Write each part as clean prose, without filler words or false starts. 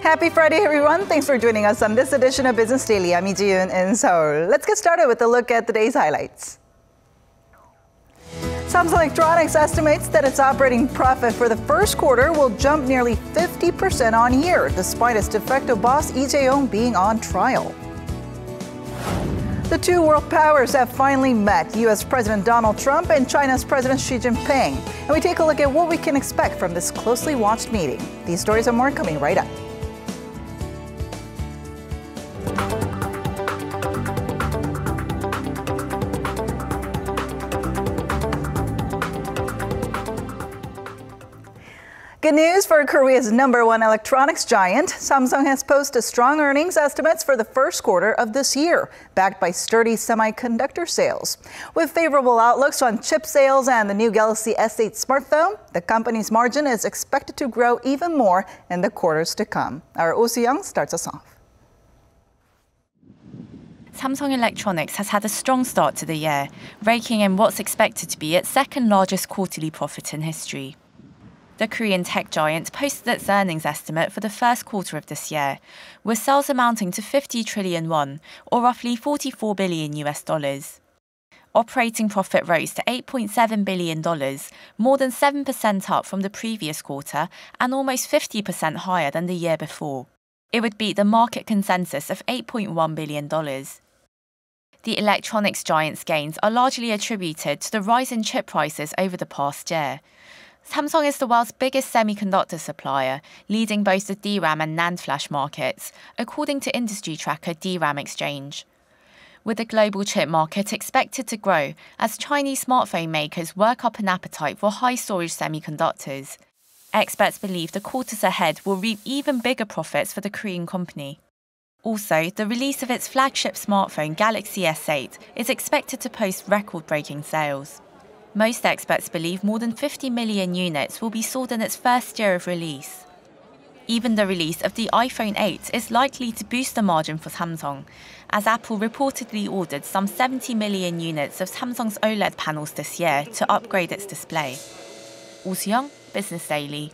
Happy Friday, everyone. Thanks for joining us on this edition of Business Daily. I'm Jaeyong in Seoul. Let's get started with a look at today's highlights. Samsung Electronics estimates that its operating profit for the first quarter will jump nearly 50% on year, despite its de facto boss Jaeyong being on trial. The two world powers have finally met, U.S. President Donald Trump and China's President Xi Jinping. And we take a look at what we can expect from this closely watched meeting. These stories and more coming right up. Good news for Korea's #1 electronics giant. Samsung has posted strong earnings estimates for the first quarter of this year, backed by sturdy semiconductor sales. With favorable outlooks on chip sales and the new Galaxy S8 smartphone, the company's margin is expected to grow even more in the quarters to come. Our Oh Soo-young starts us off. Samsung Electronics has had a strong start to the year, raking in what's expected to be its second largest quarterly profit in history. The Korean tech giant posted its earnings estimate for the first quarter of this year, with sales amounting to 50 trillion won, or roughly $44 billion. Operating profit rose to $8.7 billion, more than 7% up from the previous quarter and almost 50% higher than the year before. It would beat the market consensus of $8.1 billion. The electronics giant's gains are largely attributed to the rise in chip prices over the past year. Samsung is the world's biggest semiconductor supplier, leading both the DRAM and NAND flash markets, according to industry tracker DRAM Exchange. With the global chip market expected to grow as Chinese smartphone makers work up an appetite for high-storage semiconductors, experts believe the quarters ahead will reap even bigger profits for the Korean company. Also, the release of its flagship smartphone Galaxy S8 is expected to post record-breaking sales. Most experts believe more than 50 million units will be sold in its first year of release. Even the release of the iPhone 8 is likely to boost the margin for Samsung, as Apple reportedly ordered some 70 million units of Samsung's OLED panels this year to upgrade its display. Oh Soo-young, Business Daily.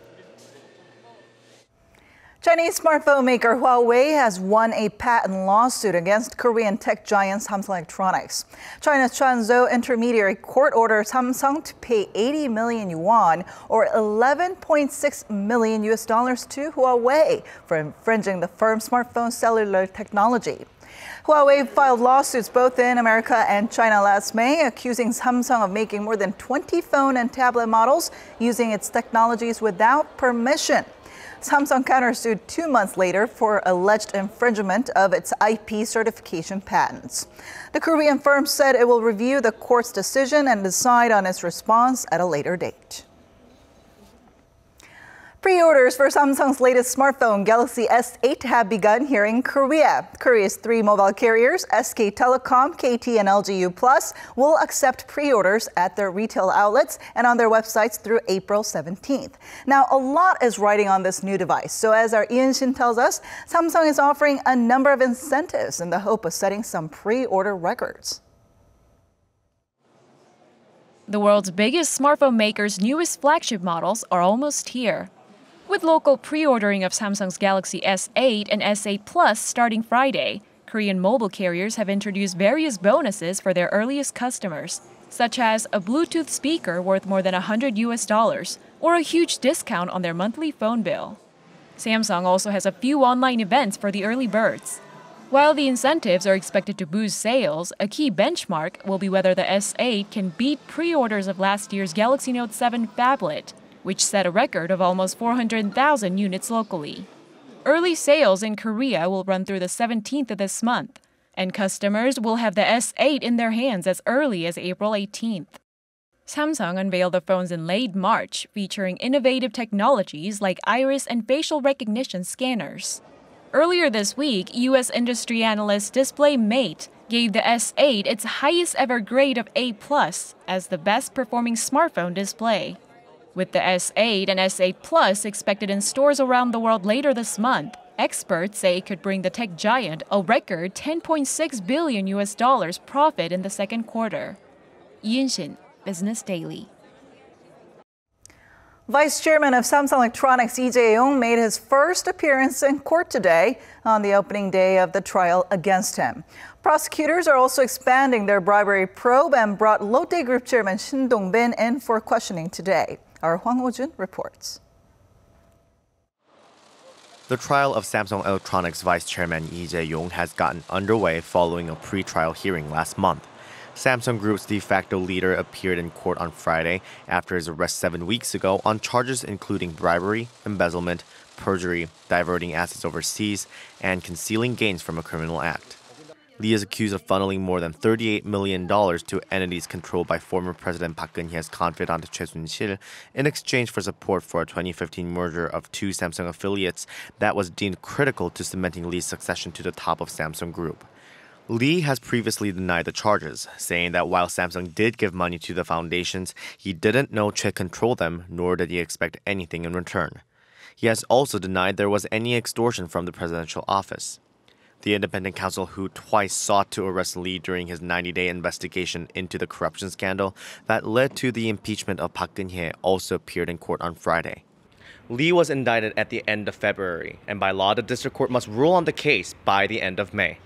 Chinese smartphone maker Huawei has won a patent lawsuit against Korean tech giant Samsung Electronics. China's Changzhou Intermediary Court ordered Samsung to pay 80 million yuan, or $11.6 million to Huawei for infringing the firm's smartphone cellular technology. Huawei filed lawsuits both in America and China last May, accusing Samsung of making more than 20 phone and tablet models using its technologies without permission. Samsung countersued 2 months later for alleged infringement of its IP certification patents. The Korean firm said it will review the court's decision and decide on its response at a later date. Pre-orders for Samsung's latest smartphone, Galaxy S8, have begun here in Korea. Korea's 3 mobile carriers, SK Telecom, KT, and LGU+, will accept pre-orders at their retail outlets and on their websites through April 17th. Now, a lot is riding on this new device. So as our Eunice Kim tells us, Samsung is offering a number of incentives in the hope of setting some pre-order records. The world's biggest smartphone maker's newest flagship models are almost here. With local pre-ordering of Samsung's Galaxy S8 and S8 Plus starting Friday, Korean mobile carriers have introduced various bonuses for their earliest customers, such as a Bluetooth speaker worth more than $100 or a huge discount on their monthly phone bill. Samsung also has a few online events for the early birds. While the incentives are expected to boost sales, a key benchmark will be whether the S8 can beat pre-orders of last year's Galaxy Note 7 phablet, which set a record of almost 400,000 units locally. Early sales in Korea will run through the 17th of this month, and customers will have the S8 in their hands as early as April 18th. Samsung unveiled the phones in late March, featuring innovative technologies like iris and facial recognition scanners. Earlier this week, U.S. industry analyst DisplayMate gave the S8 its highest ever grade of A+ as the best performing smartphone display. With the S8 and S8 Plus expected in stores around the world later this month, experts say it could bring the tech giant a record $10.6 billion profit in the second quarter. Eunice Kim, Business Daily. Vice Chairman of Samsung Electronics Jaeyong made his first appearance in court today on the opening day of the trial against him. Prosecutors are also expanding their bribery probe and brought Lotte Group Chairman Shin Dong-bin in for questioning today. Our Hwang Ho-jun reports. The trial of Samsung Electronics Vice Chairman Lee Jae-yong has gotten underway following a pre-trial hearing last month. Samsung Group's de facto leader appeared in court on Friday after his arrest 7 weeks ago on charges including bribery, embezzlement, perjury, diverting assets overseas, and concealing gains from a criminal act. Lee is accused of funneling more than $38 million to entities controlled by former President Park Geun-hye's confidant Choi Soon-sil in exchange for support for a 2015 merger of two Samsung affiliates that was deemed critical to cementing Lee's succession to the top of Samsung Group. Lee has previously denied the charges, saying that while Samsung did give money to the foundations, he didn't know Choi controlled them, nor did he expect anything in return. He has also denied there was any extortion from the presidential office. The independent counsel who twice sought to arrest Lee during his 90-day investigation into the corruption scandal that led to the impeachment of Park Geun-hye also appeared in court on Friday. Lee was indicted at the end of February, and by law, the district court must rule on the case by the end of May.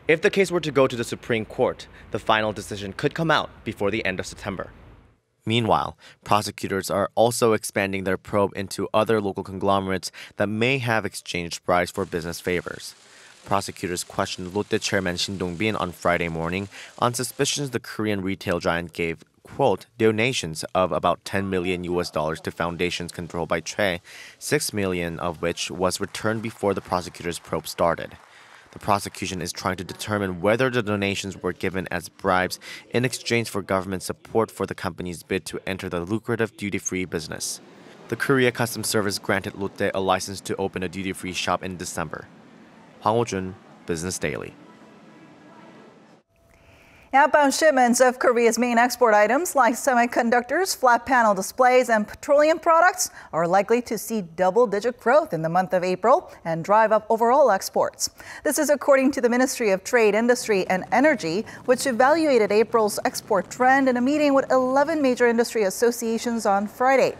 If the case were to go to the Supreme Court, the final decision could come out before the end of September. Meanwhile, prosecutors are also expanding their probe into other local conglomerates that may have exchanged bribes for business favors. Prosecutors questioned Lotte Chairman Shin Dong-bin on Friday morning on suspicions the Korean retail giant gave, quote, donations of about $10 million to foundations controlled by Choi, $6 million of which was returned before the prosecutors' probe started. The prosecution is trying to determine whether the donations were given as bribes in exchange for government support for the company's bid to enter the lucrative duty-free business. The Korea Customs Service granted Lotte a license to open a duty-free shop in December. Hwang Ho-jun, Business Daily. Outbound shipments of Korea's main export items like semiconductors, flat panel displays, and petroleum products are likely to see double-digit growth in the month of April and drive up overall exports. This is according to the Ministry of Trade, Industry, and Energy, which evaluated April's export trend in a meeting with 11 major industry associations on Friday.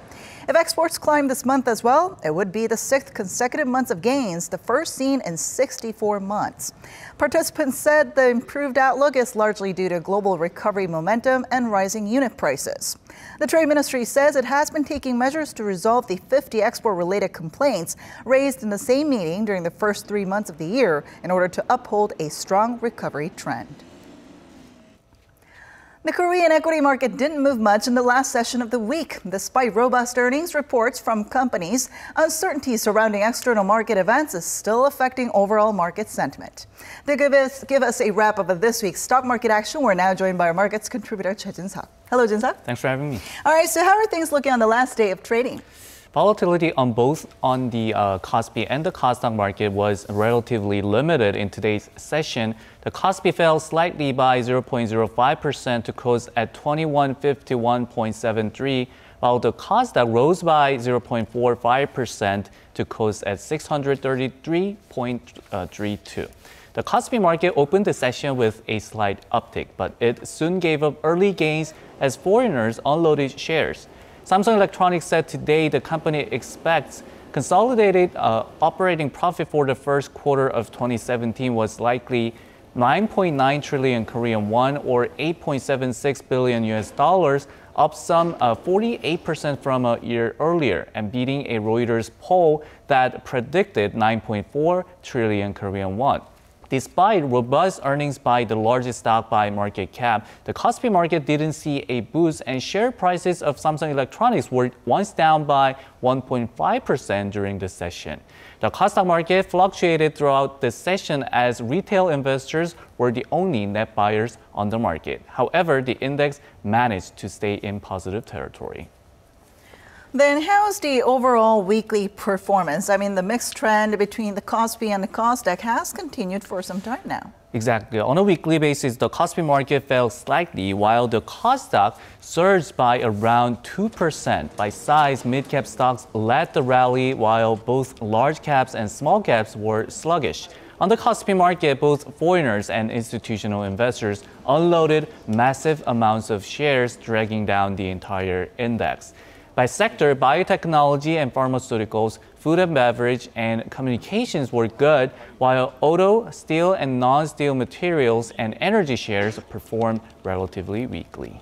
If exports climb this month as well, it would be the 6th consecutive month of gains, the first seen in 64 months. Participants said the improved outlook is largely due to global recovery momentum and rising unit prices. The Trade Ministry says it has been taking measures to resolve the 50 export-related complaints raised in the same meeting during the first 3 months of the year in order to uphold a strong recovery trend. The Korean equity market didn't move much in the last session of the week. Despite robust earnings reports from companies, uncertainty surrounding external market events is still affecting overall market sentiment. To give us a wrap-up of this week's stock market action, we're now joined by our markets contributor, Choi Jin-sak. Hello, Jin-sak. Thanks for having me. All right, so how are things looking on the last day of trading? Volatility on both on the Kospi and the Kosdaq market was relatively limited in today's session. The Kospi fell slightly by 0.05% to close at 2151.73, while the Kosdaq rose by 0.45% to close at 633.32. The Kospi market opened the session with a slight uptick, but it soon gave up early gains as foreigners unloaded shares. Samsung Electronics said today the company expects consolidated operating profit for the first quarter of 2017 was likely 9.9 trillion Korean won or $8.76 billion US dollars, up some 48% from a year earlier and beating a Reuters poll that predicted 9.4 trillion Korean won. Despite robust earnings by the largest stock by market cap, the Kospi market didn't see a boost and share prices of Samsung Electronics were once down by 1.5% during the session. The Kosdaq market fluctuated throughout the session as retail investors were the only net buyers on the market. However, the index managed to stay in positive territory. Then how's the overall weekly performance? I mean, the mixed trend between the Kospi and the Kosdaq has continued for some time now. Exactly. On a weekly basis, the Kospi market fell slightly, while the Kosdaq surged by around 2%. By size, mid-cap stocks led the rally, while both large caps and small caps were sluggish. On the Kospi market, both foreigners and institutional investors unloaded massive amounts of shares, dragging down the entire index. By sector, biotechnology and pharmaceuticals, food and beverage, and communications were good, while auto, steel, and non-steel materials and energy shares performed relatively weakly.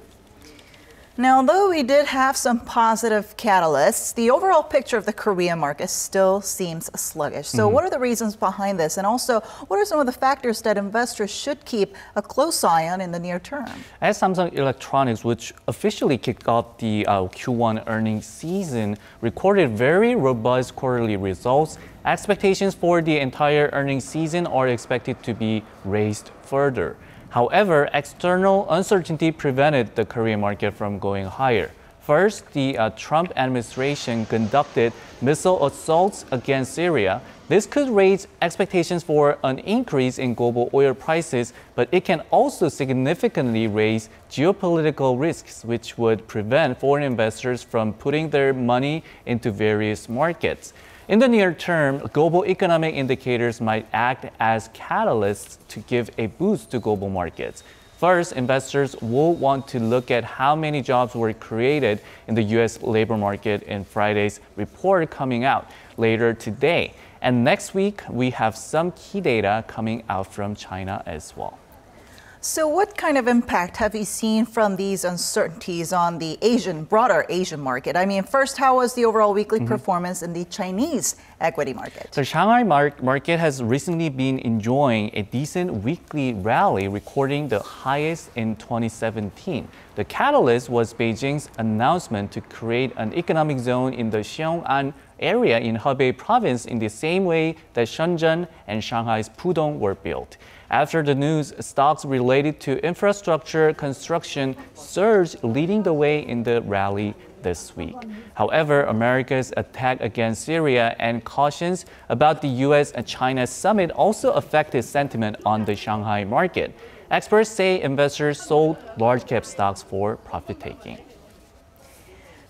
Now, although we did have some positive catalysts, the overall picture of the Korean market still seems sluggish. So what are the reasons behind this? And also, what are some of the factors that investors should keep a close eye on in the near term? As Samsung Electronics, which officially kicked off the Q1 earnings season, recorded very robust quarterly results, expectations for the entire earnings season are expected to be raised further. However, external uncertainty prevented the Korean market from going higher. First, the Trump administration conducted missile assaults against Syria. This could raise expectations for an increase in global oil prices, but it can also significantly raise geopolitical risks, which would prevent foreign investors from putting their money into various markets. In the near term, global economic indicators might act as catalysts to give a boost to global markets. First, investors will want to look at how many jobs were created in the U.S. labor market in Friday's report coming out later today. And next week, we have some key data coming out from China as well. So what kind of impact have you seen from these uncertainties on the broader Asian market? I mean, first, how was the overall weekly performance in the Chinese equity market? The Shanghai market has recently been enjoying a decent weekly rally, recording the highest in 2017. The catalyst was Beijing's announcement to create an economic zone in the Xiong'an area in Hebei province in the same way that Shenzhen and Shanghai's Pudong were built. After the news, stocks related to infrastructure construction surged, leading the way in the rally this week. However, America's attack against Syria and cautions about the U.S. and China summit also affected sentiment on the Shanghai market. Experts say investors sold large-cap stocks for profit-taking.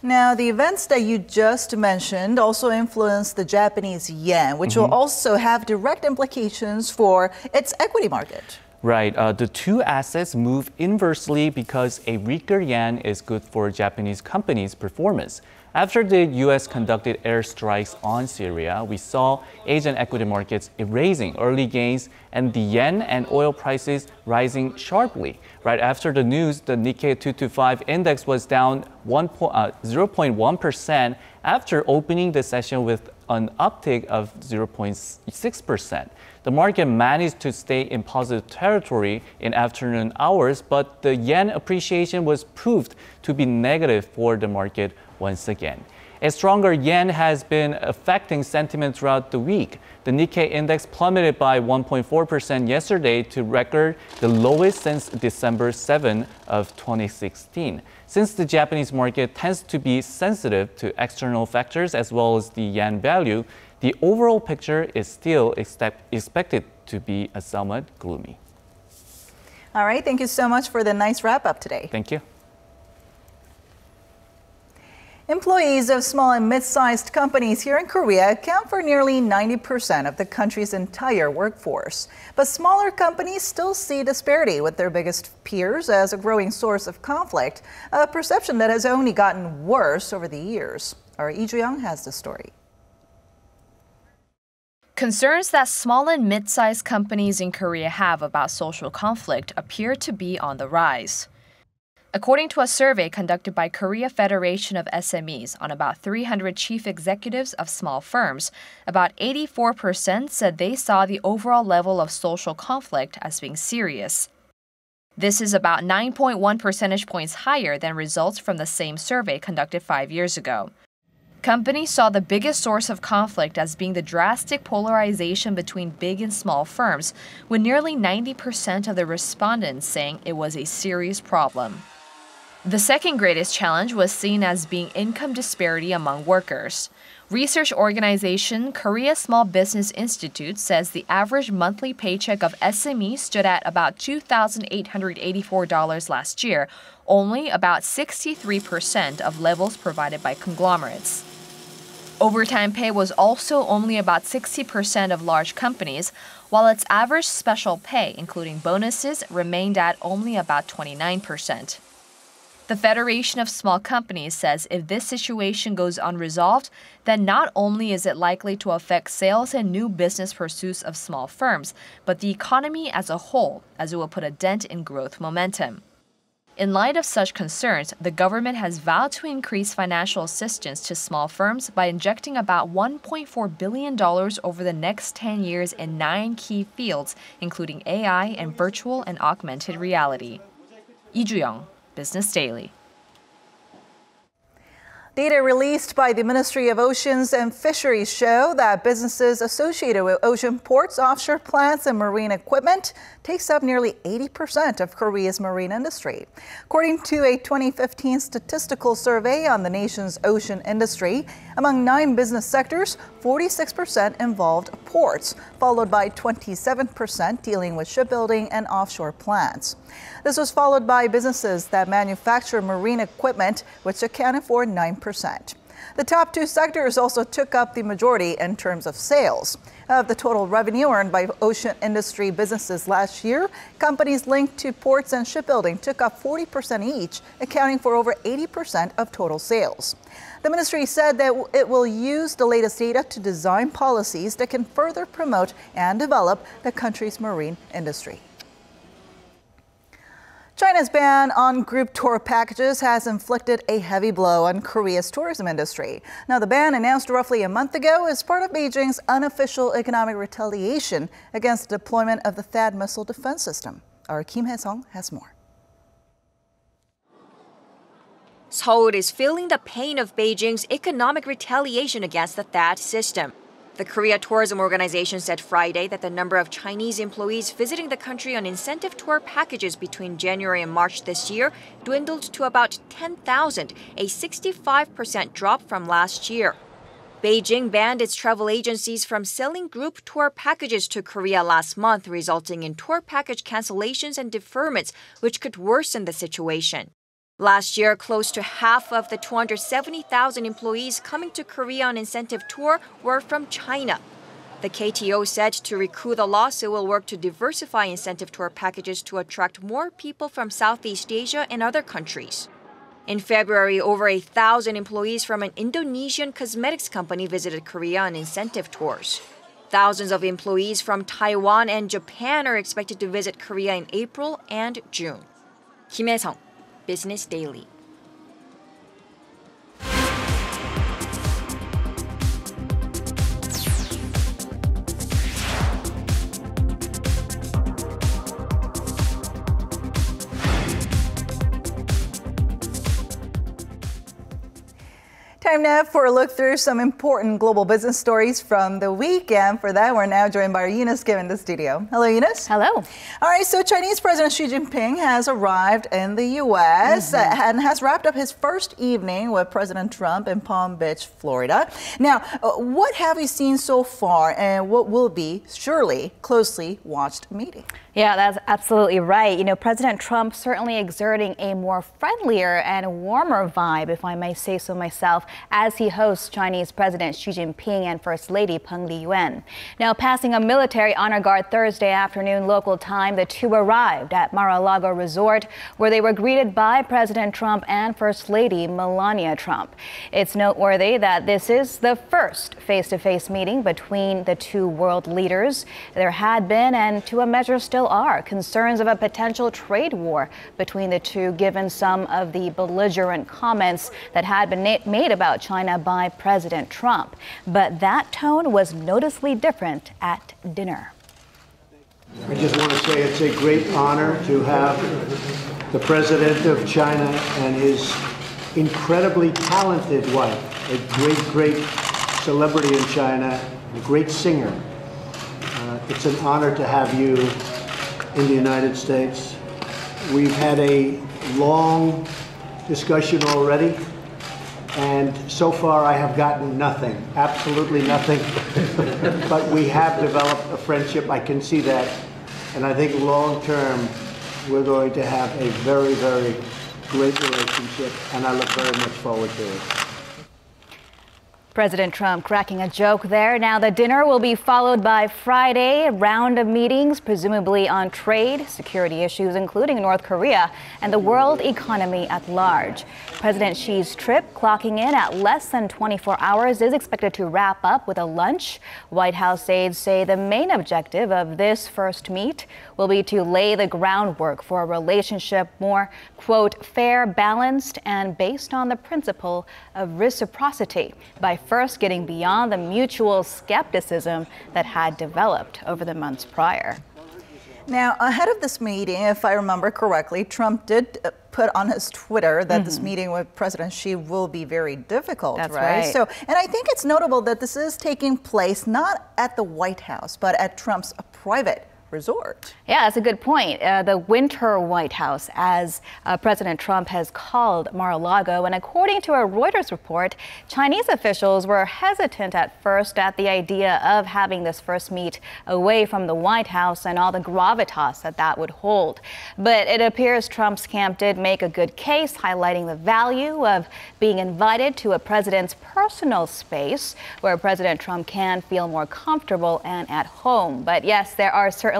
Now, the events that you just mentioned also influence the Japanese yen, which will also have direct implications for its equity market. Right. The two assets move inversely because a weaker yen is good for Japanese companies' performance. After the U.S. conducted airstrikes on Syria, we saw Asian equity markets erasing early gains and the yen and oil prices rising sharply. Right after the news, the Nikkei 225 index was down 0.1% after opening the session with an uptick of 0.6%. The market managed to stay in positive territory in afternoon hours, but the yen appreciation was proved to be negative for the market once again. A stronger yen has been affecting sentiment throughout the week. The Nikkei index plummeted by 1.4% yesterday to record the lowest since December 7 of 2016. Since the Japanese market tends to be sensitive to external factors as well as the yen value, the overall picture is still expected to be somewhat gloomy. All right, thank you so much for the nice wrap-up today. Thank you. Employees of small and mid-sized companies here in Korea account for nearly 90% of the country's entire workforce. But smaller companies still see disparity with their biggest peers as a growing source of conflict, a perception that has only gotten worse over the years. Our Jaeyong has the story. Concerns that small and mid-sized companies in Korea have about social conflict appear to be on the rise. According to a survey conducted by Korea Federation of SMEs on about 300 chief executives of small firms, about 84% said they saw the overall level of social conflict as being serious. This is about 9.1 percentage points higher than results from the same survey conducted 5 years ago. Companies saw the biggest source of conflict as being the drastic polarization between big and small firms, with nearly 90% of the respondents saying it was a serious problem. The second greatest challenge was seen as being income disparity among workers. Research organization Korea Small Business Institute says the average monthly paycheck of SMEs stood at about $2,884 last year, only about 63% of levels provided by conglomerates. Overtime pay was also only about 60% of large companies, while its average special pay, including bonuses, remained at only about 29%. The Federation of Small Companies says if this situation goes unresolved, then not only is it likely to affect sales and new business pursuits of small firms, but the economy as a whole, as it will put a dent in growth momentum. In light of such concerns, the government has vowed to increase financial assistance to small firms by injecting about $1.4 billion over the next 10 years in 9 key fields, including AI and virtual and augmented reality. Lee Jaeyong, Business Daily. Data released by the Ministry of Oceans and Fisheries show that businesses associated with ocean ports, offshore plants, and marine equipment takes up nearly 80% of Korea's marine industry. According to a 2015 statistical survey on the nation's ocean industry, among 9 business sectors, 46% involved ports, followed by 27% dealing with shipbuilding and offshore plants. This was followed by businesses that manufacture marine equipment, which accounted for 9%. The top 2 sectors also took up the majority in terms of sales. Of the total revenue earned by ocean industry businesses last year, companies linked to ports and shipbuilding took up 40% each, accounting for over 80% of total sales. The ministry said that it will use the latest data to design policies that can further promote and develop the country's marine industry. China's ban on group tour packages has inflicted a heavy blow on Korea's tourism industry. Now, the ban, announced roughly a month ago, is part of Beijing's unofficial economic retaliation against the deployment of the THAAD missile defense system. Our Kim Hae-sung has more. Seoul is feeling the pain of Beijing's economic retaliation against the THAAD system. The Korea Tourism Organization said Friday that the number of Chinese employees visiting the country on incentive tour packages between January and March this year dwindled to about 10,000, a 65% drop from last year. Beijing banned its travel agencies from selling group tour packages to Korea last month, resulting in tour package cancellations and deferments, which could worsen the situation. Last year, close to half of the 270,000 employees coming to Korea on incentive tour were from China. The KTO said to recoup the loss, it will work to diversify incentive tour packages to attract more people from Southeast Asia and other countries. In February, over 1,000 employees from an Indonesian cosmetics company visited Korea on incentive tours. Thousands of employees from Taiwan and Japan are expected to visit Korea in April and June. Kim Hae-sung, Business Daily. Time now for a look through some important global business stories from the week. And for that, we're now joined by Eunice Kim in the studio. Hello, Eunice. Hello. All right, so Chinese President Xi Jinping has arrived in the U.S. And has wrapped up his first evening with President Trump in Palm Beach, Florida. Now, what have you seen so far, and what will be surely closely watched meeting? Yeah, that's absolutely right. You know, President Trump certainly exerting a more friendlier and warmer vibe, if I may say so myself, as he hosts Chinese President Xi Jinping and First Lady Peng Liyuan. Now, passing a military honor guard Thursday afternoon local time, the two arrived at Mar-a-Lago Resort, where they were greeted by President Trump and First Lady Melania Trump. It's noteworthy that this is the first face-to-face meeting between the two world leaders. There had been, and to a measure still are, concerns of a potential trade war between the two, given some of the belligerent comments that had been made about China by President Trump. But that tone was noticeably different at dinner. I just want to say it's a great honor to have the President of China and his incredibly talented wife, a great celebrity in China, a great singer. It's an honor to have you in the United States. We've had a long discussion already, and so far I have gotten nothing, absolutely nothing. But we have developed a friendship, I can see that, and I think long term we're going to have a very, very great relationship, and I look very much forward to it. President Trump cracking a joke there. Now, the dinner will be followed by Friday round of meetings, presumably on trade, security issues, including North Korea, and the world economy at large. President Xi's trip, clocking in at less than 24 hours, is expected to wrap up with a lunch. White House aides say the main objective of this first meet will be to lay the groundwork for a relationship more, quote, fair, balanced, and based on the principle of reciprocity, by first getting beyond the mutual skepticism that had developed over the months prior. Now, ahead of this meeting, if I remember correctly, Trump did put on his Twitter that this meeting with President Xi will be very difficult, That's right? So, and I think it's notable that this is taking place not at the White House, but at Trump's private resort. Yeah, that's a good point. The Winter White House, as President Trump has called Mar-a-Lago. And according to a Reuters report, Chinese officials were hesitant at first at the idea of having this first meet away from the White House and all the gravitas that would hold. But it appears Trump's camp did make a good case, highlighting the value of being invited to a president's personal space where President Trump can feel more comfortable and at home. But yes, there are certainly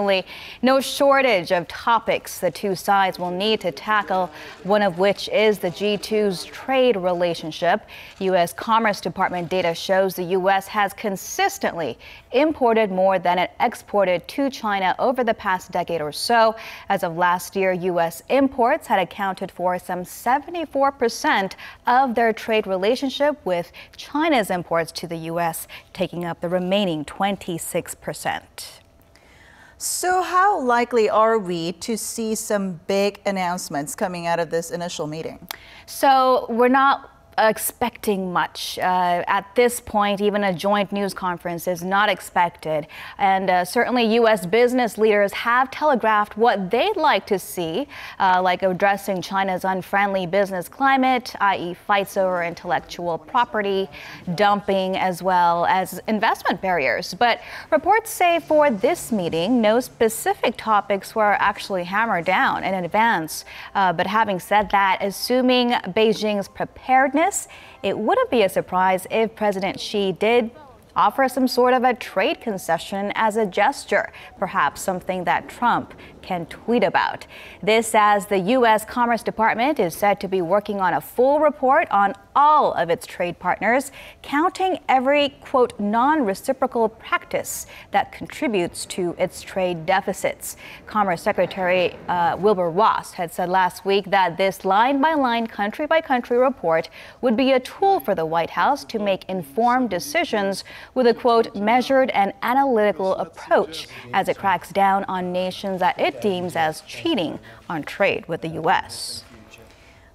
no shortage of topics the two sides will need to tackle, one of which is the G2's trade relationship. U.S. Commerce Department data shows the U.S. has consistently imported more than it exported to China over the past decade or so. As of last year, U.S. imports had accounted for some 74% of their trade relationship, with China's imports to the U.S. taking up the remaining 26%. So how likely are we to see some big announcements coming out of this initial meeting? So we're not expecting much. At this point, even a joint news conference is not expected. And certainly U.S. business leaders have telegraphed what they'd like to see, like addressing China's unfriendly business climate, i.e. fights over intellectual property, dumping, as well as investment barriers. But reports say for this meeting, no specific topics were actually hammered down in advance. But having said that, assuming Beijing's preparedness, it wouldn't be a surprise if President Xi did offer some sort of a trade concession as a gesture, perhaps something that Trump can tweet about. This as the U.S. Commerce Department is said to be working on a full report on all of its trade partners, counting every, quote, non-reciprocal practice that contributes to its trade deficits. Commerce Secretary Wilbur Ross had said last week that this line-by-line, country-by-country report would be a tool for the White House to make informed decisions with a, quote, measured and analytical approach as it cracks down on nations that it deems as cheating on trade with the U.S.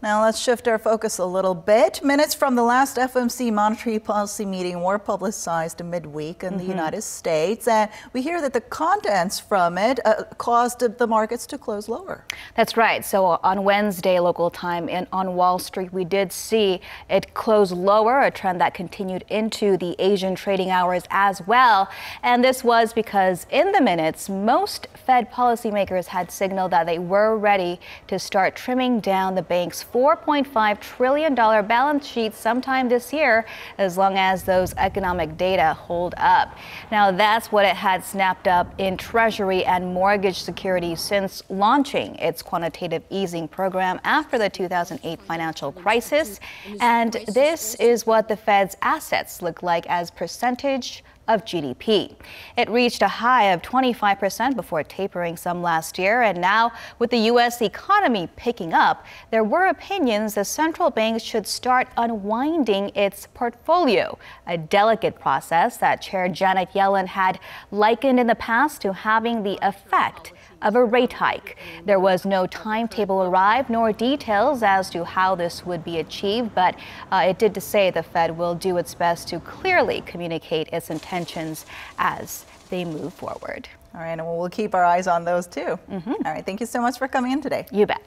Now let's shift our focus a little bit. Minutes from the last FOMC monetary policy meeting were publicized midweek in the United States, and we hear that the contents from it caused the markets to close lower. That's right. So on Wednesday, local time on Wall Street, we did see it close lower, a trend that continued into the Asian trading hours as well. And this was because in the minutes, most Fed policymakers had signaled that they were ready to start trimming down the bank's $4.5 trillion balance sheet sometime this year, as long as those economic data hold up. Now, that's what it had snapped up in Treasury and mortgage securities since launching its quantitative easing program after the 2008 financial crisis. And this is what the Fed's assets look like as percentage of GDP. It reached a high of 25% before tapering some last year. And now, with the U.S. economy picking up, there were opinions the central bank should start unwinding its portfolio, a delicate process that Chair Janet Yellen had likened in the past to having the effect of a rate hike. There was no timetable arrived nor details as to how this would be achieved, but it did say the Fed will do its best to clearly communicate its intentions as they move forward. All right, and we'll keep our eyes on those too. All right, thank you so much for coming in today. You bet.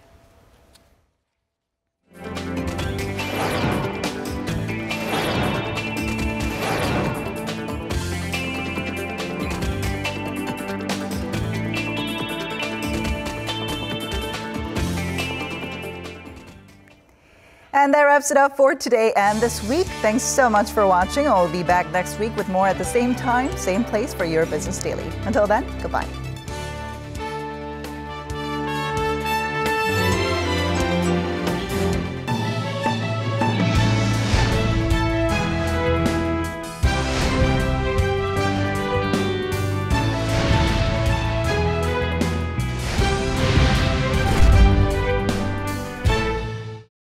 And that wraps it up for today and this week. Thanks so much for watching. I'll be back next week with more at the same time, same place for your Business Daily. Until then, goodbye.